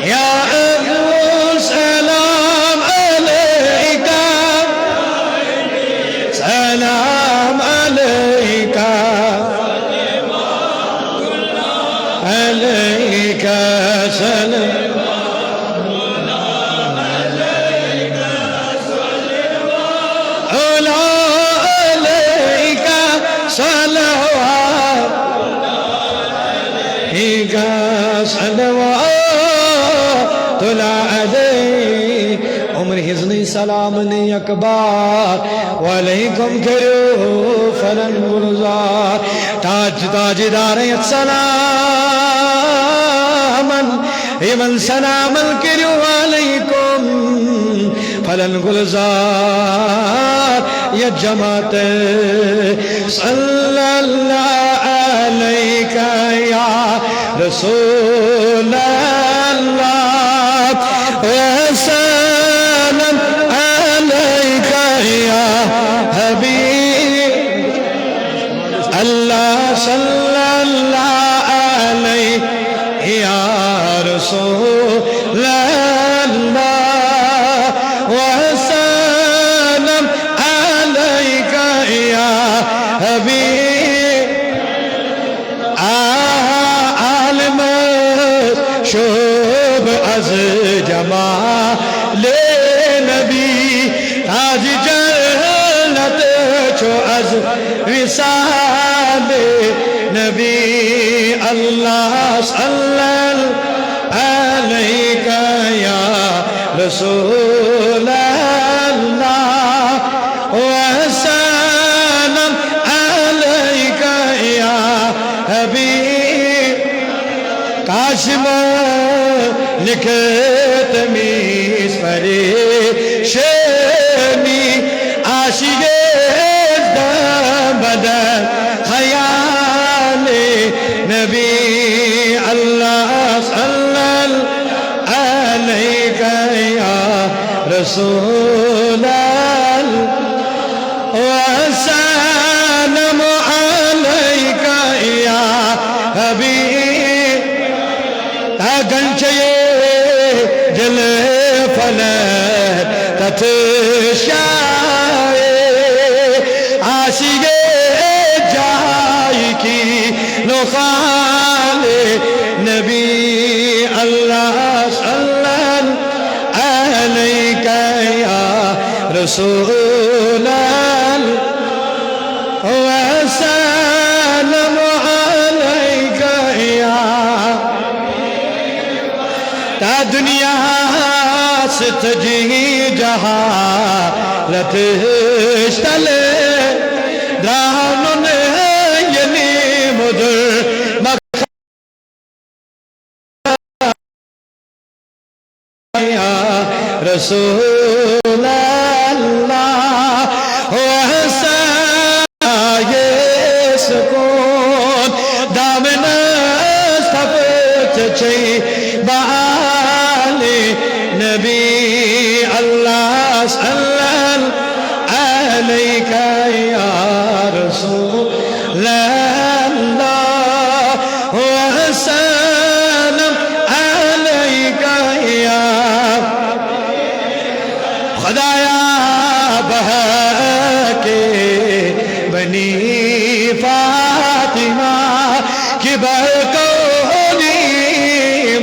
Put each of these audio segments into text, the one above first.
या अबू सलाम अलैका, सलाम अलैका, अलैका सलाम उम्र हिजनी सलाम ने अकबार वालेकुम करो फलन गुलजार ताज ताजदार सलामन इमन सलामन करो वालेकुम फलन गुलजार या जमात सल्लल्लाहु अलैका या रसूल अल्लाह वसल्लम अलैका या हबीब अल्लाह सल्लल्लाहु अलैहि या रसूल अल्लाह वसल्लम अलैका या हबीब आलम शोभ अज जमाले नबी ताज जन्नत छो अज विसाले नबी अल्लाह सल्लल्लाहु अलैका या रसूल अल्लाह वसल्लम अलैका या हबीब काशिम लिखत मीस परेशानी आशिक़े बदल ख़याले नबी अल्लाह सल्लल्लाहु अलैका या रसूल अल्लाह वसल्लम अलैका या हबीब गंचये जल फल तत्शाए आशिक़े जाय की नुखाले नबी अल्लाह सल्लल्लाहु अलैका या रसूल अल्लाह वसल्लम अलैका या ता दुनिया से तजी जहालत तले दामन यनी मुदर या रसूल अल्लाह वहसाये सुकून दामन सफत छे नबी अल्लाह सल्लल्लाहु अलैका या रसूल अल्लाह वसल्लम अलैका या खुदाया बहके बनी फातिमा की बरकोनी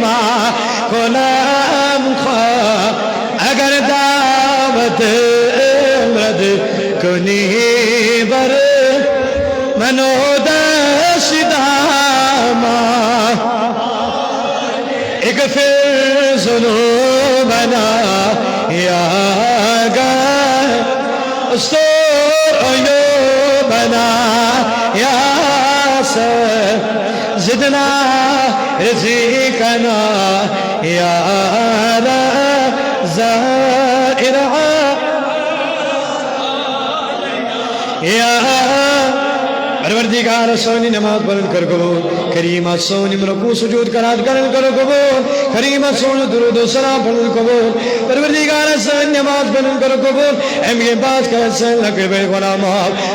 माँ गुलाम अगर दावत मद कुनी बर मनोदशदामा एक फिर सुनो बना या गो यो बना या जिदना रिज़िक़ना या ज़ाइरा या परवरदिगार सोनी नमाज बुलंद कर गो करीमा सोन रकू सुजूद करात करन करो कबूल करीमा सोन दुरूद व सलाम पढ़न कबूल परवरदिगार सन नमाज पढ़न करो कबूल एमगे बात कर सन लगे बे गुनाह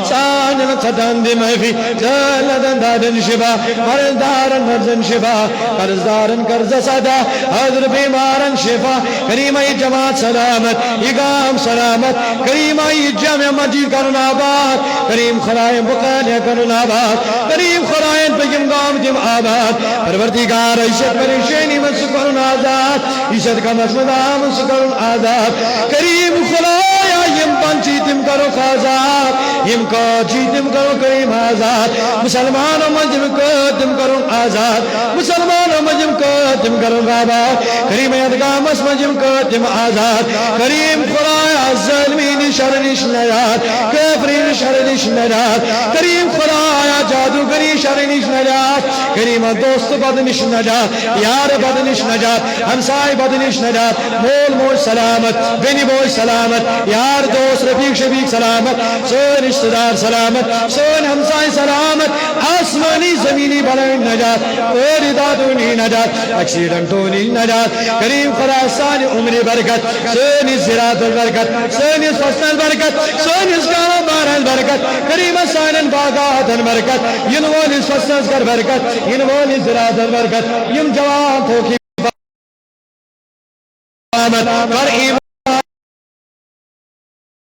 सान खदान दे महफी जलदन दादन शिबा मरदारन मर्जन शिबा कर्जदारन कर्ज सदा हजर बीमारन शिफा करीमा जमात सलामत इगाम सलामत करीमा जामिया मस्जिद करुन आबाद करीम खलाए बुकाने करुन आबाद करीम खलाए बेगम गाम दिम आबाद परवरदिगार इज्जत परेशानी मत करुन आजाद इज्जत का मसला मत करुन आजाद करीम खलाया यम पंची तिम करो आजाद यम को जी तिम करो करीम आजाद मुसलमानों मजम को तिम करो आजाद मुसलमानों मजम को तिम करो आबाद करीम यदगाम मजम को तिम आजाद करीम खलाया ज़ालिमीन शरनिश नजात काफिरीन शरनिश नजात करीम खलाया जादूगरी शरनिश नजात करीम दोस्त बदनिश नजात यार बदनिश नजात हमसाय बदनिश नजात मोल मोल सलामत बेनी बोल सलामत यार दोस्त रफीक शफीक सलामत सोन रिश्तेदार सलामत सोन हमसाय सलामत आसमानी जमीनी बलाइन नजात और दादुनी नजात एक्सीडेंटोनी नजात करीम खला सानी उम्र बरकत सोनी ज़िरात बरकत सोनी फसल बरकत सोनी कारोबार बरकत करीम सानन बागात बरकत इन वोली फसल कर बरकत इन वोली ज़िरात बरकत यम जवान हो की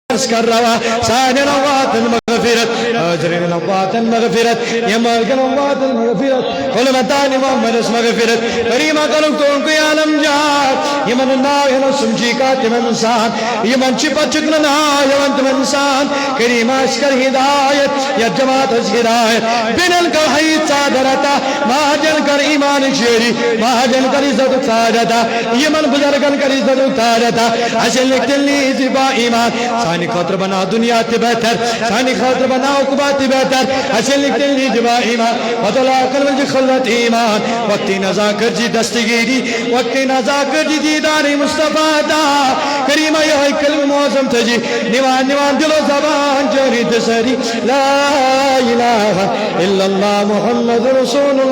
पर कर रवा सानिन अवातन मगफिरत अजरिन अवातन मगफिरत यमर्गन अवातन मगफिरत खुलमतान मोहम्मद मगफिरत करीमा करो तो उनको आलम जात यमन ना यनो सुमजी का तिमन इंसान यमन चिपा चिकन ना यमन तिमन इंसान करीमा अस्कर हिदायत या जमात अज हिदायत बिनल का हई सादरता महाजन कर ईमान शेरी महाजन कर इज्जत सादरता यमन बुजुर्गन कर इज्जत सादरता असल लिखतली जिबा ईमान सानी खातर बना दुनिया ते बेहतर सानी खातर बना उकबात बेहतर असल लिखतली जिबा ईमान बदला कल वज खलत ईमान वक्ती नजाकर जी दस्तगीरी वक्ती नजाकर जी दीदारी मुस्तफा दा करीमा ये कलम मौसम तजी निवान निवान दिलो ज़बान जरी तसरी ला इलाहा इल्लल्लाह मुहम्मद रसूल